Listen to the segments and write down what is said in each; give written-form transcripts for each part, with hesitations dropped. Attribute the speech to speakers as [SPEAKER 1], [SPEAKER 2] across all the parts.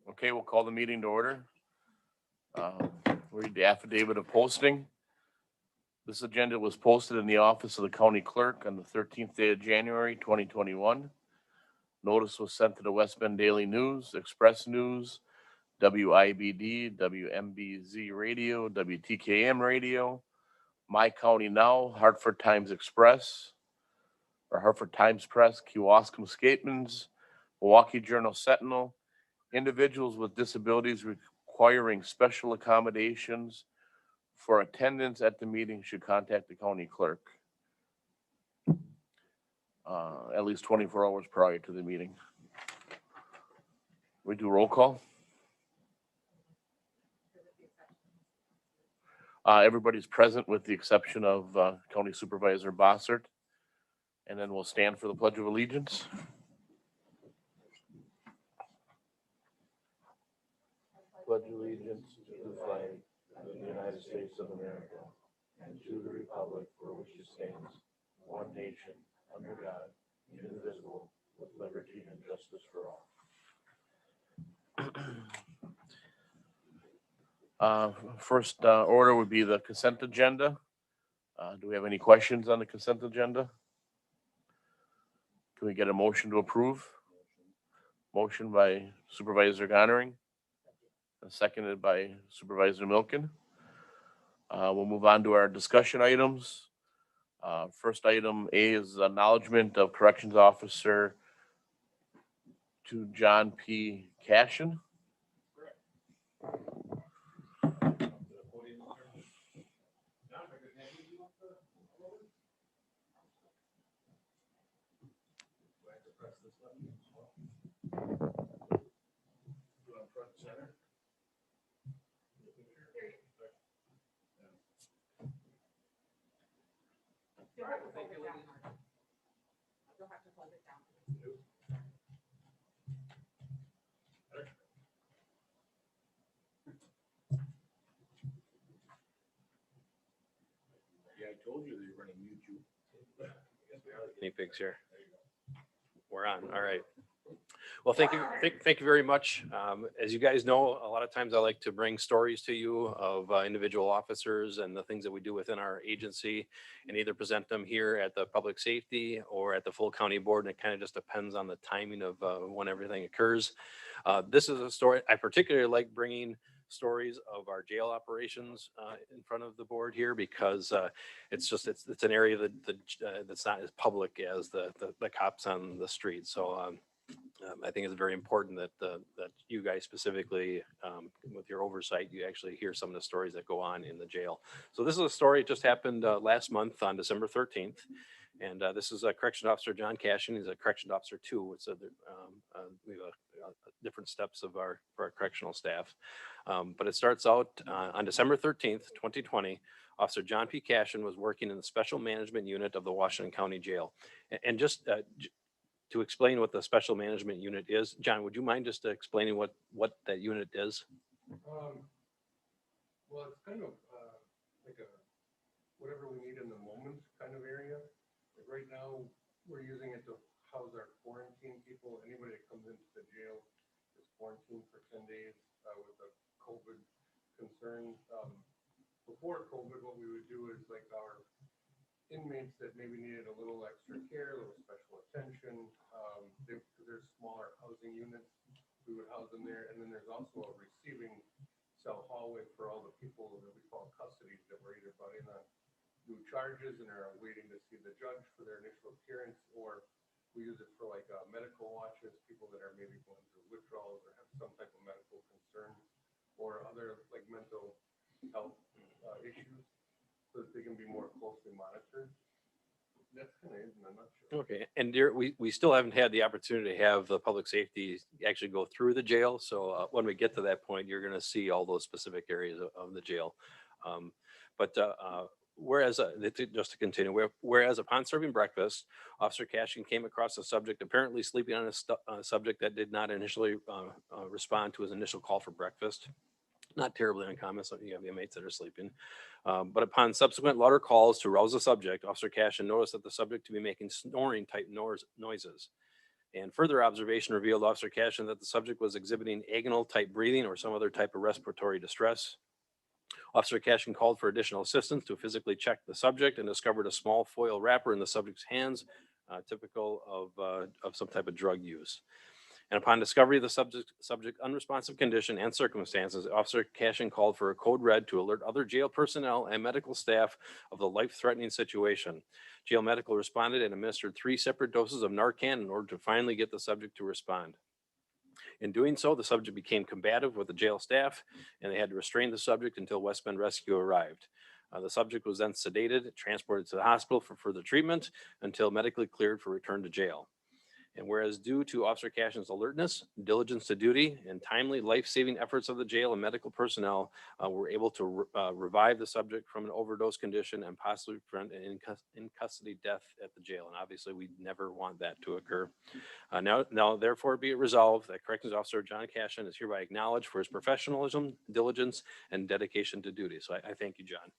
[SPEAKER 1] Okay, we'll call the meeting to order. Read the affidavit of posting. This agenda was posted in the office of the county clerk on the 13th day of January, 2021. Notice was sent to the West Bend Daily News, Express News, WIBD, WMBZ Radio, WTKM Radio, My County Now, Hartford Times Express, or Hartford Times Press, Kewaskum Skatemans, Milwaukee Journal Sentinel. Individuals with disabilities requiring special accommodations for attendance at the meeting should contact the county clerk at least 24 hours prior to the meeting. We do roll call. Everybody's present with the exception of County Supervisor Bossert. And then we'll stand for the Pledge of Allegiance. Pledge allegiance to the flag of the United States of America and to the republic for which it stands, one nation, under God, indivisible, with liberty and justice for all. First order would be the consent agenda. Do we have any questions on the consent agenda? Can we get a motion to approve? Motion by Supervisor Gonnering. Seconded by Supervisor Milken. We'll move on to our discussion items. First item A is acknowledgement of Corrections Officer to John P. Cashin.
[SPEAKER 2] You'll have to hold it down.
[SPEAKER 1] Yeah, I told you they were going to mute you.
[SPEAKER 3] Guinea pigs here. We're on. All right. Well, thank you. Thank you very much. As you guys know, a lot of times I like to bring stories to you of individual officers and the things that we do within our agency and either present them here at the public safety or at the full county board. And it kind of just depends on the timing of when everything occurs. This is a story I particularly like bringing stories of our jail operations in front of the board here because it's an area that's not as public as the cops on the street. So I think it's very important that you guys specifically, with your oversight, you actually hear some of the stories that go on in the jail. So this is a story that just happened last month on December 13th. And this is a Correction Officer John Cashin. He's a Correction Officer 2. It's we have different steps of our correctional staff. But it starts out on December 13th, 2020. Officer John P. Cashin was working in the Special Management Unit of the Washington County Jail. And just to explain what the Special Management Unit is, John, would you mind just explaining what that unit is?
[SPEAKER 4] Well, it's kind of like a whatever we need in the moment kind of area. Like right now, we're using it to house our quarantine people. Anybody that comes into the jail is quarantined for 10 days with the COVID concern. Before COVID, what we would do is like our inmates that maybe needed a little extra care, a little special attention. There's smaller housing units. We would house them there. And then there's also a receiving cell hallway for all the people that we call custody that were either brought in on new charges and are waiting to see the judge for their initial appearance, or we use it for like medical watches, people that are maybe going through withdrawals or have some type of medical concern or other like mental health issues, so that they can be more closely monitored. That's kind of it in a nutshell.
[SPEAKER 3] Okay, and we still haven't had the opportunity to have the public safety actually go through the jail. So when we get to that point, you're going to see all those specific areas of the jail. But just to continue, whereas upon serving breakfast, Officer Cashin came across a subject apparently sleeping on a subject that did not initially respond to his initial call for breakfast. Not terribly uncommon, so you have inmates that are sleeping. But upon subsequent louder calls to rouse the subject, Officer Cashin noticed that the subject to be making snoring type noises. And further observation revealed Officer Cashin that the subject was exhibiting agonal type breathing or some other type of respiratory distress. Officer Cashin called for additional assistance to physically check the subject and discovered a small foil wrapper in the subject's hands, typical of some type of drug use. And upon discovery of the subject unresponsive condition and circumstances, Officer Cashin called for a code red to alert other jail personnel and medical staff of the life-threatening situation. Jail medical responded and administered 3 separate doses of Narcan in order to finally get the subject to respond. In doing so, the subject became combative with the jail staff, and they had to restrain the subject until West Bend Rescue arrived. The subject was then sedated, transported to the hospital for further treatment until medically cleared for return to jail. And whereas due to Officer Cashin's alertness, diligence to duty, and timely life-saving efforts of the jail and medical personnel, were able to revive the subject from an overdose condition and possibly prevent an in custody death at the jail. And obviously, we never want that to occur. Now, therefore, be it resolved that Corrections Officer John Cashin is hereby acknowledged for his professionalism, diligence, and dedication to duty. So I thank you, John.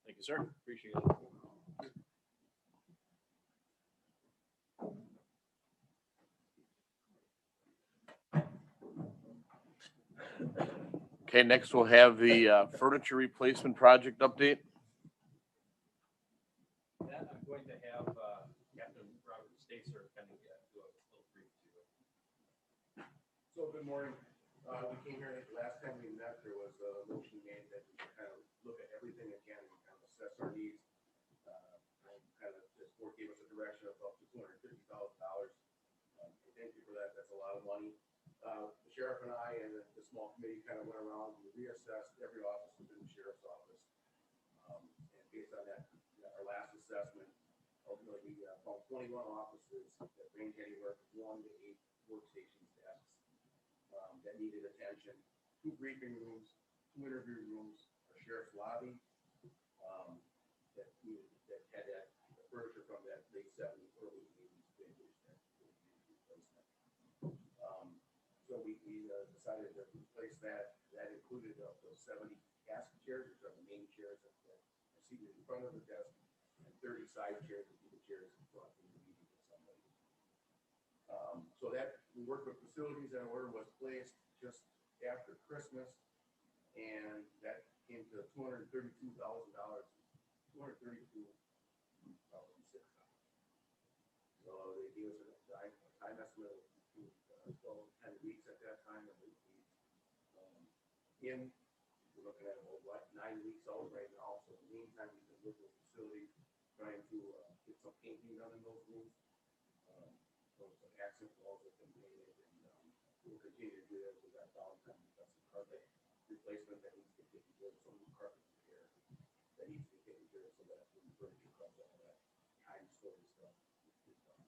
[SPEAKER 3] Thank you, sir. Appreciate it.
[SPEAKER 1] Okay, next we'll have the furniture replacement project update.
[SPEAKER 3] That I'm going to have Captain Robert Stacer kind of do a little brief to you.
[SPEAKER 5] So good morning. We came here, I think last time we met, there was a motion made that we kind of look at everything again and kind of assess our needs. Kind of, this board gave us a direction of up to $250,000. Thank you for that. That's a lot of money. The sheriff and I and the small committee kind of went around and reassessed every office within the sheriff's office. And based on that, our last assessment, ultimately we found 21 offices that range anywhere from 1 to 8 workstation desks that needed attention, 2 briefing rooms, 2 interview rooms, a sheriff's lobby that had that furniture from that late 70s, early 80s vintage that needed replacement. So we decided to replace that. That included those 70 casket chairs, which are the main chairs that are seated in front of the desk, and 30 side chairs that be the chairs in front when you're meeting with somebody. So that we worked with facilities, and an order was placed just after Christmas, and that came to $232,000, $232,600. So they gave us a time estimate of 12, 10 weeks at that time, and we're looking at about 9 weeks out right now. So in the meantime, we've been working with facilities, trying to get some painting done in those rooms. Some accent walls have been painted, and we'll continue to do that. We've got downtime, we've got some carpet replacement that needs to get taken care of, some new carpet repair that needs to be taken care of, so that when the furniture comes, all that time story stuff is done.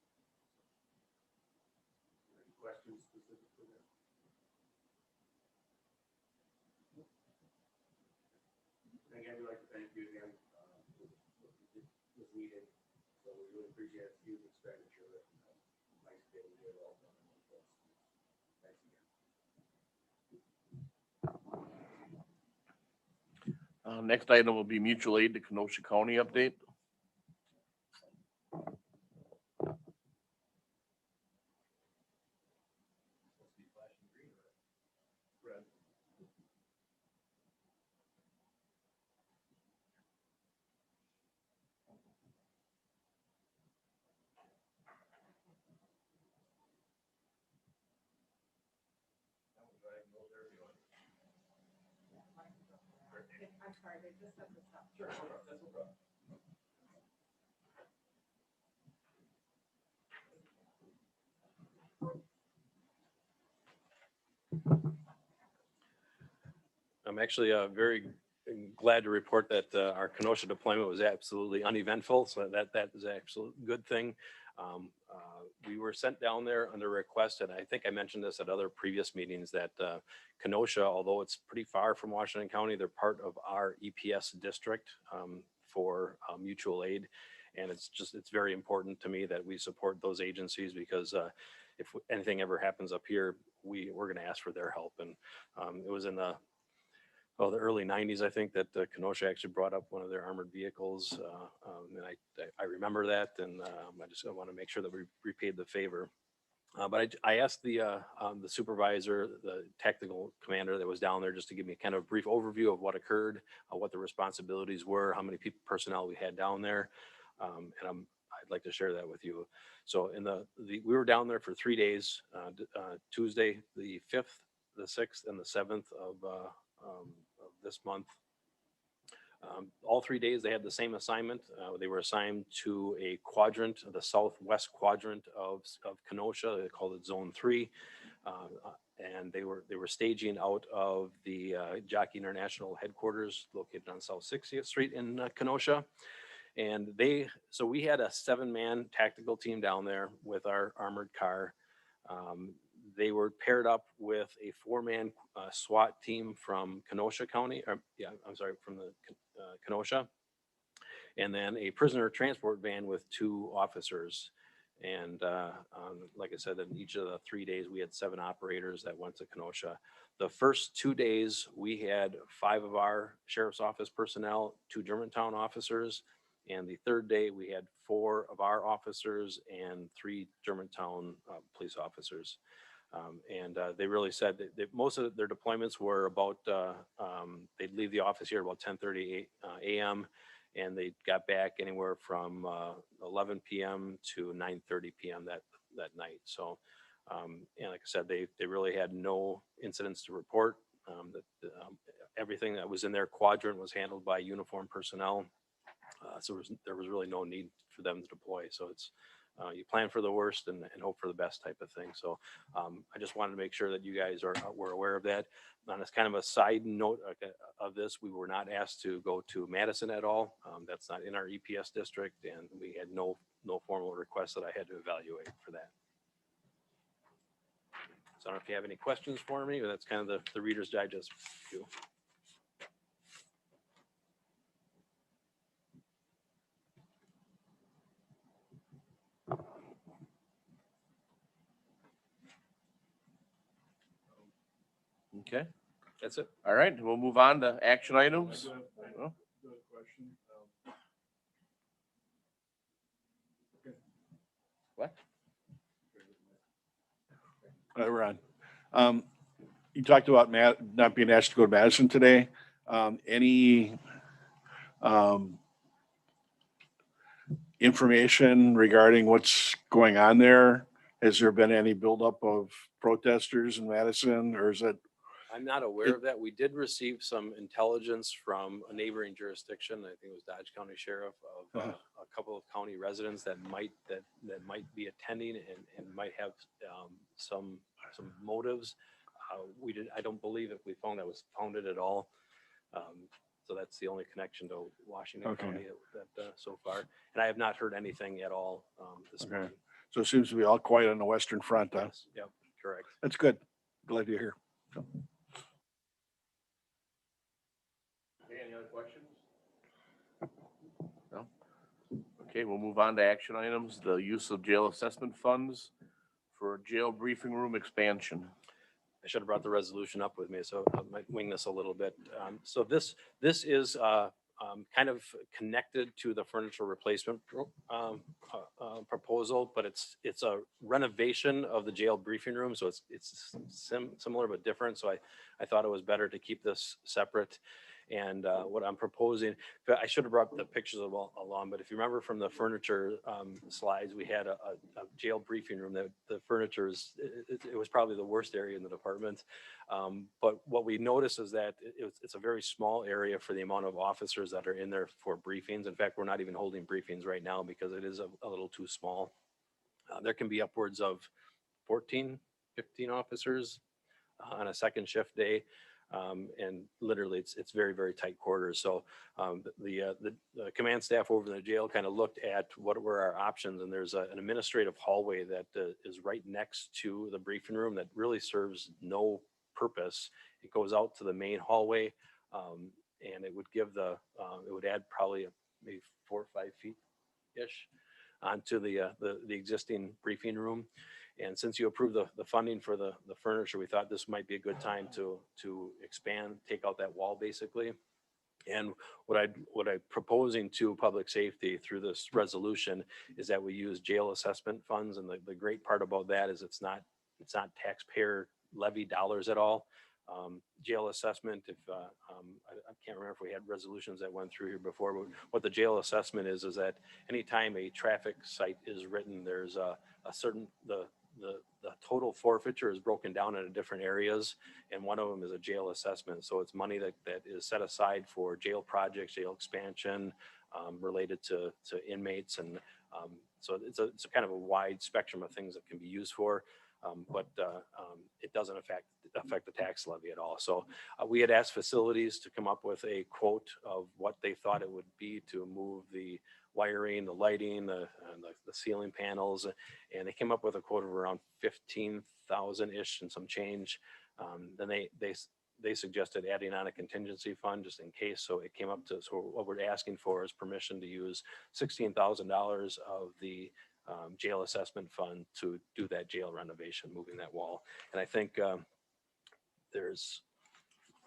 [SPEAKER 5] Any questions specific to that? And again, we'd like to thank you again for this meeting. So we really appreciate the huge expenditure. Nice day to get it all done. Thanks again.
[SPEAKER 1] Next item will be mutual aid to Kenosha County update.
[SPEAKER 2] I'm sorry, they just said this up.
[SPEAKER 3] Sure, that's no problem. I'm actually very glad to report that our Kenosha deployment was absolutely uneventful. So that is an absolute good thing. we were sent down there under request, and I think I mentioned this at other previous meetings, that Kenosha, although it's pretty far from Washington County, they're part of our EPS district for mutual aid. And it's very important to me that we support those agencies, because if anything ever happens up here, we're going to ask for their help. And it was in the early 90s, I think, that Kenosha actually brought up one of their armored vehicles. And I remember that, and I want to make sure that we repaid the favor. But I asked the supervisor, the tactical commander that was down there, just to give me kind of a brief overview of what occurred, what the responsibilities were, how many personnel we had down there. And I'd like to share that with you. So we were down there for 3 days, Tuesday, the 5th, the 6th, and the 7th of this month. All 3 days they had the same assignment. They were assigned to a quadrant, the southwest quadrant of Kenosha. They called it Zone 3. And they were staging out of the Jockey International headquarters located on South 60th Street in Kenosha. And so we had a 7-man tactical team down there with our armored car. They were paired up with a 4-man SWAT team from Kenosha County, from the Kenosha, and then a prisoner transport van with 2 officers. And like I said, in each of the 3 days, we had 7 operators that went to Kenosha. The first 2 days, we had 5 of our sheriff's office personnel, 2 Germantown officers. And the 3rd day, we had 4 of our officers and 3 Germantown police officers. And they really said that most of their deployments were about, they'd leave the office here about 10:30 a.m. and they got back anywhere from 11 p.m. to 9:30 p.m. that night. So, and like I said, they really had no incidents to report. Everything that was in their quadrant was handled by uniformed personnel. So there was really no need for them to deploy. So it's, you plan for the worst and hope for the best type of thing. So I just wanted to make sure that you guys were aware of that. And as kind of a side note of this, we were not asked to go to Madison at all. That's not in our EPS district, and we had no formal request that I had to evaluate for that. So I don't know if you have any questions for me, or that's kind of the Reader's Digest view.
[SPEAKER 1] Okay,
[SPEAKER 3] That's it.
[SPEAKER 1] all right, we'll move on to action items. Oh, What?
[SPEAKER 6] We're on. You talked about not being asked to go to Madison today. Any information regarding what's going on there? Has there been any buildup of protesters in Madison, or is it?
[SPEAKER 3] I'm not aware of that. We did receive some intelligence from a neighboring jurisdiction. I think it was Dodge County Sheriff, of a couple of county residents that might be attending and might have some motives. I don't believe if we found that was founded at all. So that's the only connection to Washington County that so far. And I have not heard anything at all this morning.
[SPEAKER 6] So it seems to be all quiet on the Western Front, huh?
[SPEAKER 3] Yes, yep, correct.
[SPEAKER 6] That's good. Glad to hear. So.
[SPEAKER 1] Okay, any other questions? No? Okay, we'll move on to action items, the use of jail assessment funds for jail briefing room expansion.
[SPEAKER 3] I should have brought the resolution up with me, so I might wing this a little bit. So this is kind of connected to the furniture replacement proposal, but it's a renovation of the jail briefing room. So it's similar but different. So I thought it was better to keep this separate. And what I'm proposing, I should have brought the pictures along, but if you remember from the furniture slides, we had a jail briefing room that the furniture it was probably the worst area in the department. But what we noticed is that it's a very small area for the amount of officers that are in there for briefings. In fact, we're not even holding briefings right now because it is a little too small. There can be upwards of 14, 15 officers on a second shift day. And literally it's very, very tight quarters. So the command staff over in the jail kind of looked at what were our options, and there's an administrative hallway that is right next to the briefing room that really serves no purpose. It goes out to the main hallway, and it would give it would add probably maybe 4 or 5 feet ish onto the existing briefing room. And since you approved the funding for the furniture, we thought this might be a good time to expand, take out that wall basically. And what I'm proposing to public safety through this resolution is that we use jail assessment funds. And the great part about that is it's not taxpayer levy dollars at all. Jail assessment, if I can't remember if we had resolutions that went through here before, but what the jail assessment is that anytime a traffic site is written, there's a certain, the total forfeiture is broken down into different areas, and one of them is a jail assessment. So it's money that is set aside for jail projects, jail expansion, related to inmates. And so it's a kind of a wide spectrum of things that can be used for. But it doesn't affect the tax levy at all. So we had asked facilities to come up with a quote of what they thought it would be to move the wiring, the lighting, the ceiling panels, and they came up with a quote of around 15,000-ish and some change. Then they suggested adding on a contingency fund just in case. So it came up to, so what we're asking for is permission to use $16,000 of the jail assessment fund to do that jail renovation, moving that wall. And I think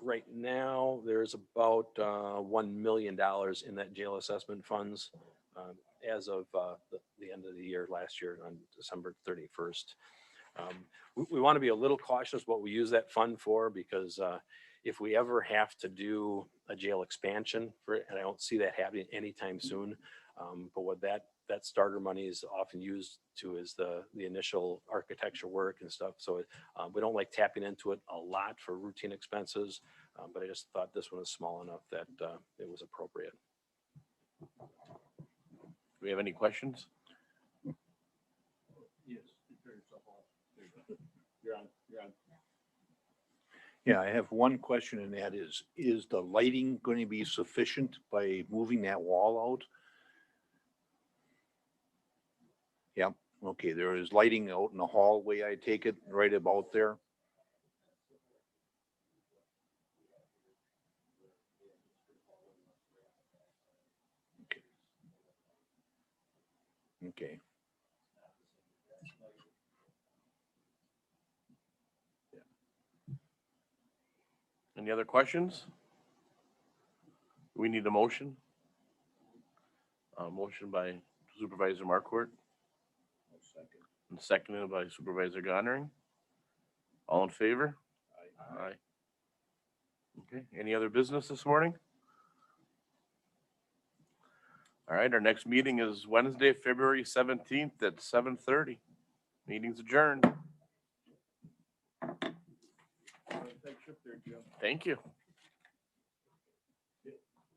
[SPEAKER 3] right now there's about $1 million in that jail assessment funds as of the end of the year last year on December 31st. We want to be a little cautious what we use that fund for, because if we ever have to do a jail expansion for it, and I don't see that happening anytime soon, but what that starter money is often used to is the initial architecture work and stuff. So we don't like tapping into it a lot for routine expenses, but I just thought this one was small enough that it was appropriate.
[SPEAKER 1] Do we have any questions?
[SPEAKER 7] Yes. You're on. Yeah, I have one question, and that is the lighting going to be sufficient by moving that wall out? Yeah, okay, there is lighting out in the hallway, I take it, right about there? Okay.
[SPEAKER 1] Any other questions? We need a motion. Motion by Supervisor Markort and seconded by Supervisor Gondering. All in favor? Aye. Okay, any other business this morning? All right, our next meeting is Wednesday, February 17th at 7:30. Meeting's adjourned. Thank you.